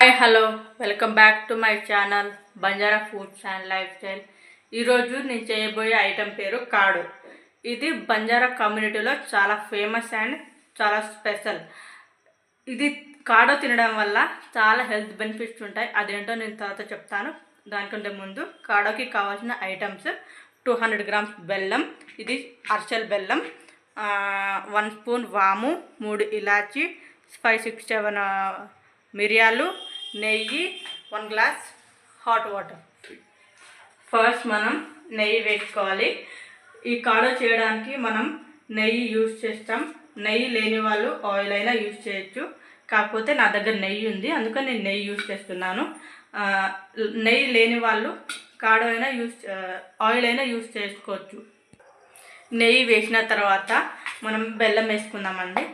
Hi hello welcome back to my channel Banjara foods and life style. ఈరోజు నేను చేయబోయే item పేరు కాడు. ఇది బంజారా కమ్యూనిటీలో చాలా ఫేమస్ అండ్ చాలా స్పెషల్. ఇది కాడు తినడం వల్ల చాలా హెల్త్ బెనిఫిట్స్ ఉంటాయి. అదేంటో నేను తర్వాత చెప్తాను. దానికంటే ముందు కాడుకి కావాల్సిన ఐటమ్స్ 200 grams బెల్లం, ఇది అర్చల్ బెల్లం, 1 స్పూన్ వాము, 3 ఇలాచి, 5-6-7 మిరియాలు, నెయ్యి, 1 గ్లాస్ హాట్ వాటర్. ఫస్ట్ మనం నెయ్యి వేసుకోవాలి. ఈ కాడో చేయడానికి మనం నెయ్యి యూజ్ చేస్తాం. నెయ్యి లేని వాళ్ళు ఆయిల్ అయినా యూజ్ చేయొచ్చు. కాకపోతే నా దగ్గర నెయ్యి ఉంది, అందుకని నేను నెయ్యి యూజ్ చేస్తున్నాను. నెయ్యి లేని వాళ్ళు కాడో అయినా ఆయిల్ అయినా యూజ్ చేసుకోవచ్చు. నెయ్యి వేసిన తర్వాత మనం బెల్లం వేసుకుందామండి.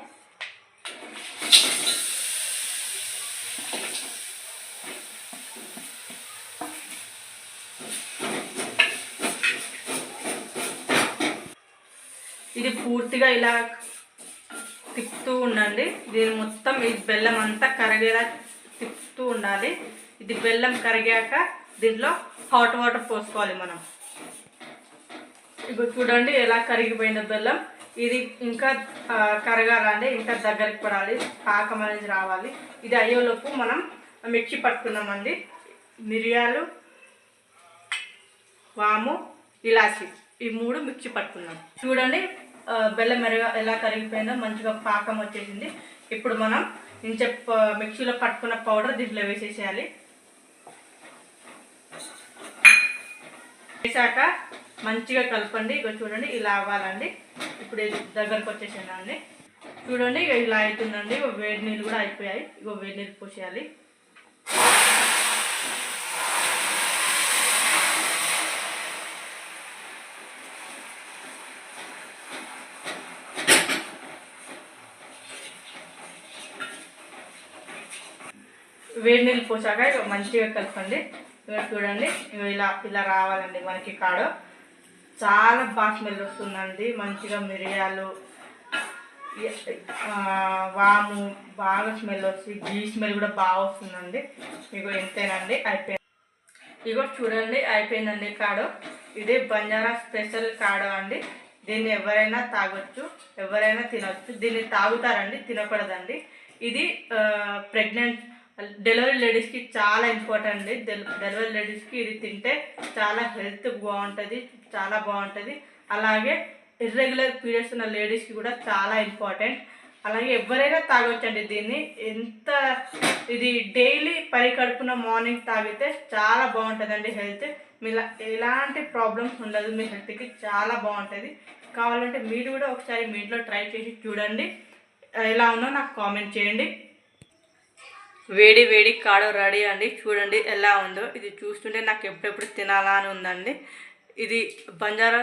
ఇది పూర్తిగా ఇలా తిప్పుతూ ఉండండి. దీని మొత్తం ఈ బెల్లం అంతా కరిగేలా తిప్పుతూ ఉండాలి. ఇది బెల్లం కరిగాక దీంట్లో హాట్ వాటర్ పోసుకోవాలి మనం. ఇప్పుడు చూడండి ఎలా కరిగిపోయిన బెల్లం. ఇది ఇంకా కరగాలండి, ఇంకా దగ్గరికి పడాలి, పాకం అనేది రావాలి. ఇది అయ్యేలోపు మనం మిక్సీ పట్టుకున్నామండి. మిరియాలు, వాము, ఇలాచి ఈ 3 మిక్సీ పట్టుకున్నాం. చూడండి బెల్లం ఎలా కరిగిపోయిందో, మంచిగా పాకం వచ్చేసింది. ఇప్పుడు మనం మిక్సీలో పట్టుకున్న పౌడర్ దీంట్లో వేసేసేయాలి. వేసాక మంచిగా కలపండి. ఇక చూడండి ఇలా అవ్వాలండి. ఇప్పుడు దగ్గరకు వచ్చేసేయండి. చూడండి ఇక ఇలా అవుతుందండి. వేడి నీళ్ళు కూడా అయిపోయాయి. ఇగో వేడి నీళ్ళు పోసేయాలి. వేడి నీళ్ళు పోసాక ఇక మంచిగా కలపండి. ఇక చూడండి ఇలా ఇలా రావాలండి మనకి కాడో. చాలా బాగా స్మెల్ వస్తుందండి. మంచిగా మిరియాలు, వాము బాగా స్మెల్ వస్తుంది. గీ స్మెల్ కూడా బాగా వస్తుందండి. ఇగో ఇంతేనండి, అయిపోయింది. ఇగో చూడండి అయిపోయిందండి కాడో. ఇది బంజారా స్పెషల్ కాడో అండి. దీన్ని ఎవరైనా తాగొచ్చు, ఎవరైనా తినొచ్చు. దీన్ని తాగుతారండి, తినకూడదండి. ఇది డెలివరీ లేడీస్కి చాలా ఇంపార్టెంట్ అండి. డెలివరీ లేడీస్కి ఇది తింటే చాలా హెల్త్ బాగుంటుంది, చాలా బాగుంటుంది. అలాగే ఇర్రెగ్యులర్ పీరియడ్స్ ఉన్న లేడీస్కి కూడా చాలా ఇంపార్టెంట్. అలాగే ఎవరైనా తాగొచ్చండి దీన్ని. ఇది డైలీ పరికడుపున మార్నింగ్ తాగితే చాలా బాగుంటుందండి హెల్త్. ఎలాంటి ప్రాబ్లమ్స్ ఉండదు మీ హెల్త్కి, చాలా బాగుంటుంది. కావాలంటే మీరు కూడా ఒకసారి మీ ఇంట్లో ట్రై చేసి చూడండి. ఎలా ఉందో నాకు కామెంట్ చేయండి. వేడి వేడి కాడో రెడీ అండి. చూడండి ఎలా ఉందో. ఇది చూస్తుంటే నాకు ఎప్పుడెప్పుడు తినాలా అని ఉందండి. ఇది బంజారా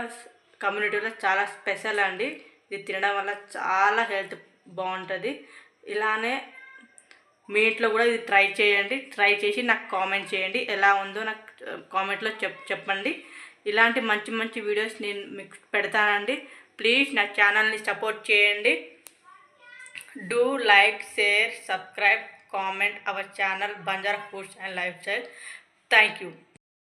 కమ్యూనిటీలో చాలా స్పెషల్ అండి. ఇది తినడం వల్ల చాలా హెల్త్ బాగుంటుంది. ఇలానే మీ ఇంట్లో కూడా ఇది ట్రై చేయండి. ట్రై చేసి నాకు కామెంట్ చేయండి. ఎలా ఉందో నాకు కామెంట్లో చెప్పండి. ఇలాంటి మంచి మంచి వీడియోస్ నేను మీకు పెడతానండి. ప్లీజ్ నా ఛానల్ని సపోర్ట్ చేయండి. Do like, share, subscribe, comment our channel Banjara Foods and Lifestyle. Thank you.